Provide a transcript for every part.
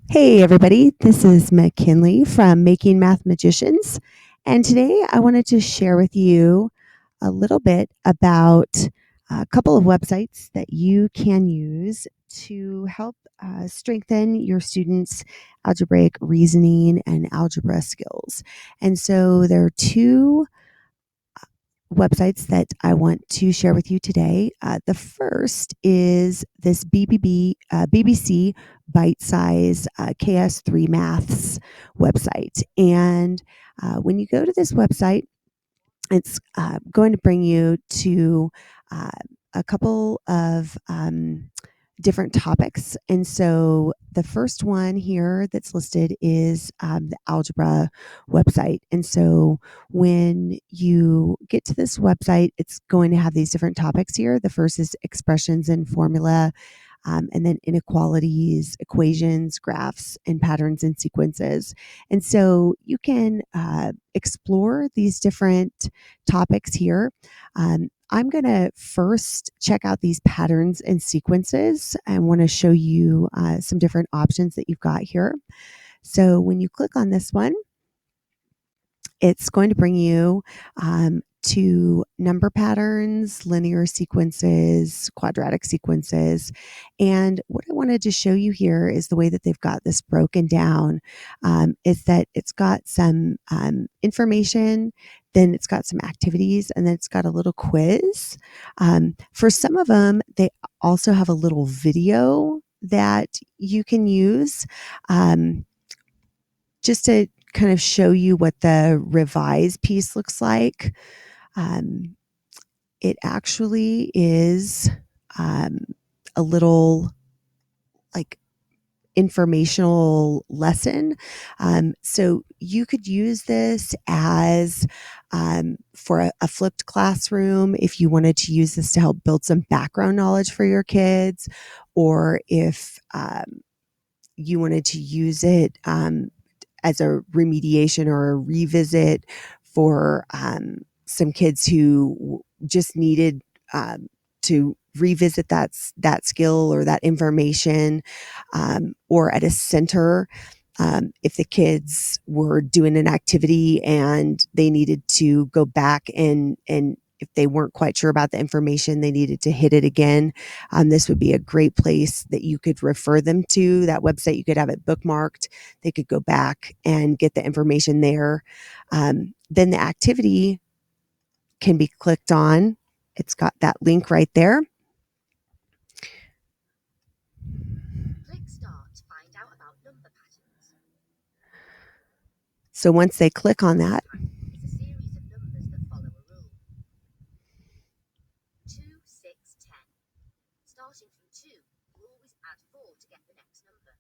Hey everybody, this is McKinley from Making Math Magicians, and today I wanted to share with you a little bit about a couple of websites that you can use to help strengthen your students' algebraic reasoning and algebra skills. And so there are two websites that I want to share with you today. The first is this BBC Bite Size KS3 Maths website. And when you go to this website, it's going to bring you to uh, a couple of different topics. And so the first one here that's listed is the algebra website. And so when you get to this website, it's going to have these different topics here. The first is expressions and formula. And then inequalities, equations, graphs, and patterns and sequences. And so you can explore these different topics here. I'm going to first check out these patterns and sequences. I want to show you some different options that you've got here. So when you click on this one, it's going to bring you to number patterns, linear sequences, quadratic sequences. And what I wanted to show you here is the way that they've got this broken down, is that it's got some information, then it's got some activities, and then it's got a little quiz. For some of them, they also have a little video that you can use just to kind of show you what the revised piece looks like. It actually is a little like informational lesson. So you could use this as for a flipped classroom if you wanted to use this to help build some background knowledge for your kids, or if you wanted to use it as a remediation or a revisit for some kids who just needed to revisit that skill or that information, or at a center. If the kids were doing an activity and they needed to go back and if they weren't quite sure about the information, they needed to hit it again. This would be a great place that you could refer them to. That website, you could have it bookmarked. They could go back and get the information there. Then the activity can be clicked on. It's got that link right there. Click start to find out about number patterns. So once they click on that, it's a series of numbers that follow a rule. 2, 6, 10. Starting from 2, you always add 4 to get the next number.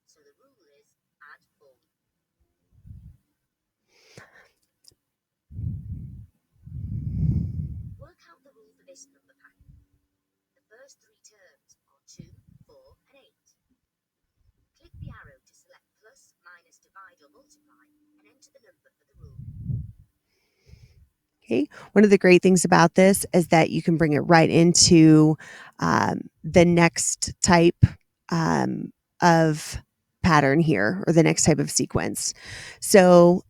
So the rule is add 4. Work out the rule for this number pattern. The first 3 terms are 2, 4, and 8. Click the arrow to select plus, minus, divide, or multiply, and enter the number for the rule. Okay. One of the great things about this is that you can bring it right into the next type of pattern here, or the next type of sequence. So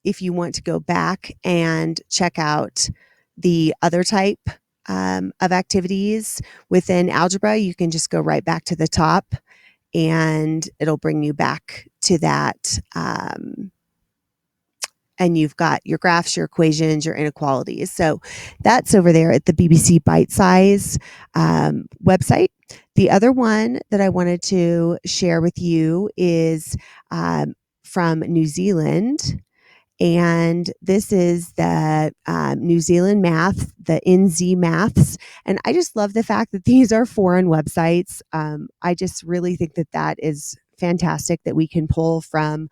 if you want to go back and check out the other type of activities within algebra, you can just go right back to the top and it'll bring you back to that. And you've got your graphs, your equations, your inequalities. So that's over there at the BBC Bite Size website. The other one that I wanted to share with you is from New Zealand. And this is the New Zealand Math, the NZ Maths. And I just love the fact that these are foreign websites. I just really think that that is fantastic that we can pull from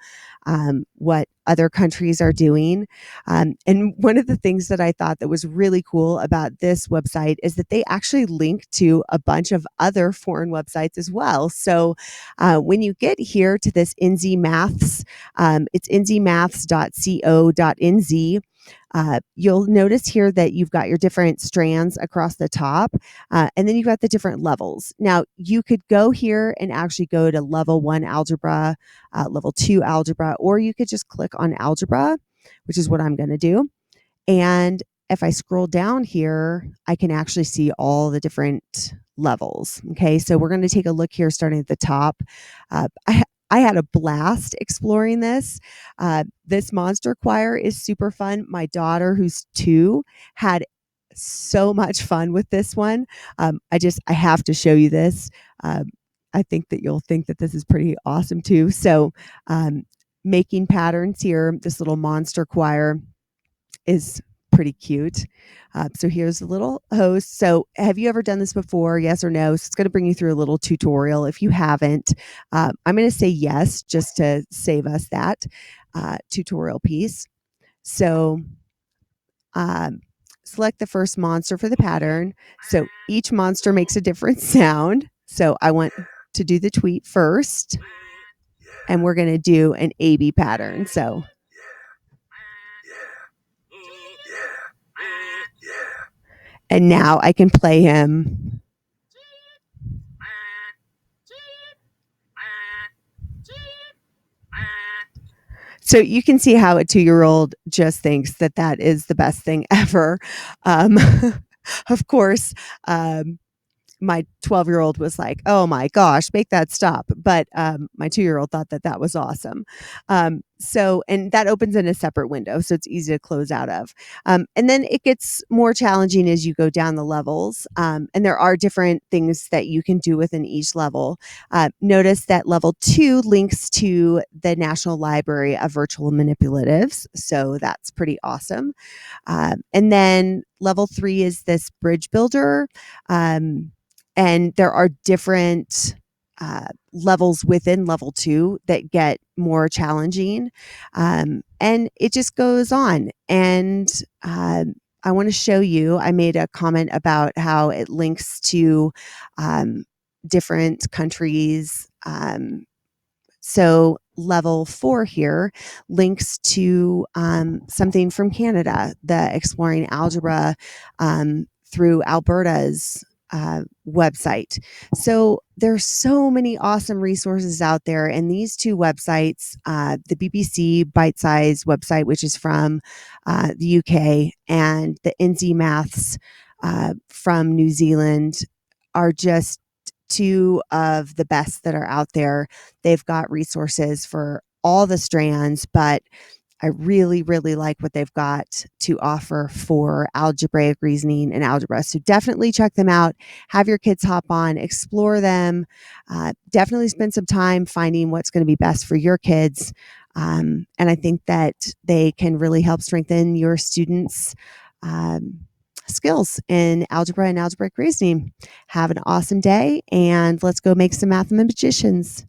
what other countries are doing. And one of the things that I thought that was really cool about this website is that they actually link to a bunch of other foreign websites as well. So when you get here to this NZ Maths, it's nzmaths.co.nz. You'll notice here that you've got your different strands across the top, and then you've got the different levels. Now, you could go here and actually go to level 1 algebra, level 2 algebra, or you could just click on algebra, which is what I'm going to do. And if I scroll down here, I can actually see all the different levels. Okay, so we're going to take a look here starting at the top. I had a blast exploring this. This monster choir is super fun. My daughter, who's 2, had so much fun with this one. I have to show you this. I think that you'll think that this is pretty awesome too. So, making patterns here, this little monster choir is pretty cute. So here's a little host. So have you ever done this before? Yes or no? So it's going to bring you through a little tutorial. If you haven't, I'm going to say yes, just to save us that tutorial piece. So select the first monster for the pattern. So each monster makes a different sound. So I want to do the tweet first, and we're going to do an AB pattern. So and now I can play him. So you can see how a 2-year-old just thinks that that is the best thing ever. Of course, my 12-year-old was like, "Oh my gosh, make that stop." But my 2-year-old thought that that was awesome. And that opens in a separate window, so it's easy to close out of. And then it gets more challenging as you go down the levels. And there are different things that you can do within each level. Notice that level 2 links to the National Library of Virtual Manipulatives, so that's pretty awesome. And then level 3 is this bridge builder. And there are different levels within level 2 that get more challenging. And it just goes on. And I want to show you, I made a comment about how it links to different countries. So level 4 here links to something from Canada, the Exploring Algebra through Alberta's website. So there's so many awesome resources out there, and these 2 websites, the BBC Bite Size website, which is from the UK, and the NZ Maths from New Zealand, are just 2 of the best that are out there. They've got resources for all the strands, but I really, really like what they've got to offer for algebraic reasoning and algebra. So definitely check them out. Have your kids hop on, explore them. Definitely spend some time finding what's going to be best for your kids. And I think that they can really help strengthen your students' skills in algebra and algebraic reasoning. Have an awesome day, and let's go make some mathematicians.